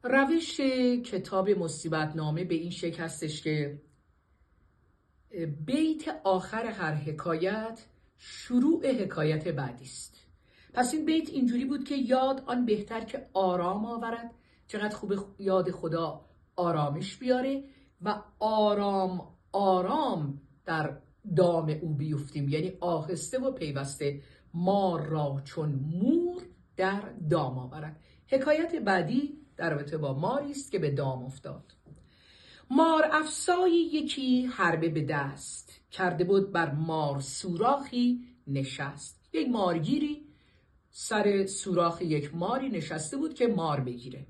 روش کتاب مصیبت نامه به این شکل هستش که بیت آخر هر حکایت شروع حکایت بعدی است. پس این بیت اینجوری بود که یاد آن بهتر که آرام آورد، چقدر خوب یاد خدا آرامش بیاره و آرام آرام در دام او بیفتیم، یعنی آهسته و پیوسته مار را چون مور در دام آورد. حکایت بعدی در رابطه با ماری است که به دام افتاد. مار افسای یکی حربه به دست، کرده بود بر مار سوراخی نشست. یک مارگیری سر سوراخ یک ماری نشسته بود که مار بگیره.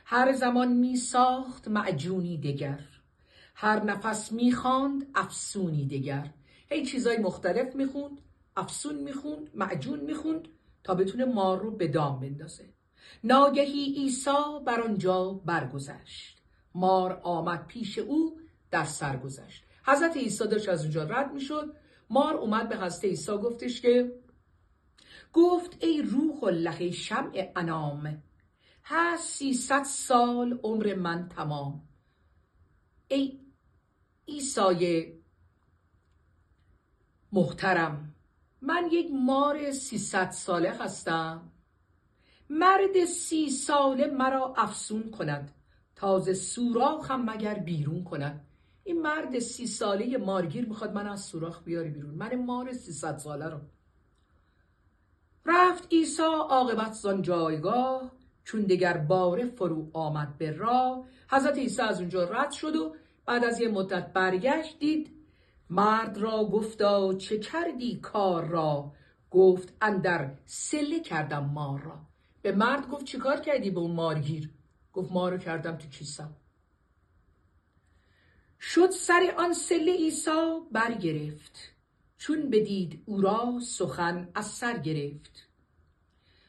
هر زمان می ساخت معجونی دگر، هر نفس می خواند افسونی دگر. هی چیزای مختلف میخوند، افسون میخوند، معجون میخوند تا بتونه مار رو به دام بندازه. ناگهی عیسی بر آنجا برگذشت، مار آمد پیش او در سر گذشت. حضرت عیسی داشت از اونجا رد میشد، مار اومد به حضرت عیسی گفتش که گفت ای روح الله شمع انام، هست 300 سال عمر من تمام. ای عیسی محترم، من یک مار 300 ساله هستم، مرد 30 ساله مرا افسون کند، تازه سوراخم مگر بیرون کند. این مرد 30 ساله مارگیر میخواد من از سوراخ بیاره بیرون، من مار 300 ساله رو. رفت عیسی عاقبت زان جایگاه، چون دگر باره فرو آمد به راه. حضرت عیسی از اونجا رد شد و بعد از یه مدت برگشت، دید مرد را گفتا چه کردی کار را، گفت اندر سله کردم مار را. به مرد گفت چه کار کردی به اون مارگیر؟ گفت مار رو کردم تو کیسم. شد سر آن سله عیسی برگرفت، چون بدید او را سخن از سر گرفت.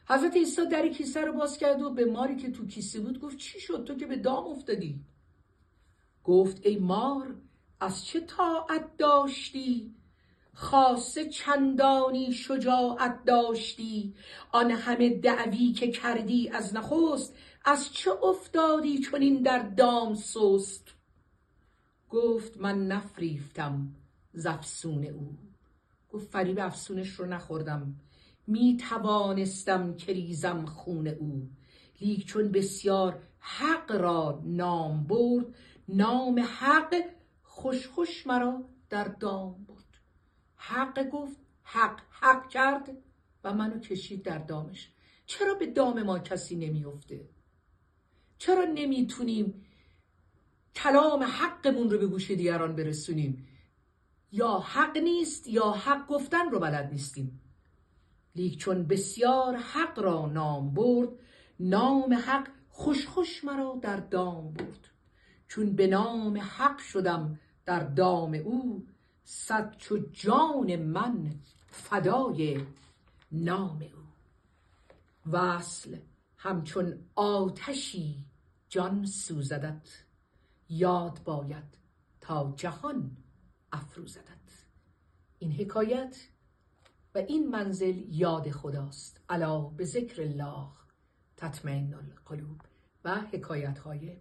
حضرت عیسی در کیسه رو باز کرد و به ماری که تو کیسه بود گفت چی شد تو که به دام افتادی؟ گفت ای مار از چه طاعت داشتی، خاصه چندانی شجاعت داشتی، آن همه دعوی که کردی از نخست، از چه افتادی چنین در دام سست؟ گفت من نفریفتم ز افسون او. گفت فریب افسونش رو نخوردم، می توانستم که ریزم خون او. لیک چون بسیار حق را نام برد، نام حق خوش خوش مرا در دام برد. حق گفت، حق کرد و منو کشید در دامش. چرا به دام ما کسی نمیفته؟ چرا نمیتونیم کلام حقمون رو به گوش دیگران برسونیم؟ یا حق نیست یا حق گفتن رو بلد نیستیم. لیک چون بسیار حق را نام برد، نام حق خوش خوش مرا در دام برد. چون به نام حق شدم در دام او، صد چو جان من فدای نام او. وصل همچون آتشی جان سوزدت، یاد باید تا جهان افروزدت. این حکایت و این منزل یاد خداست. الا به ذکر الله تطمئن القلوب و حکایت های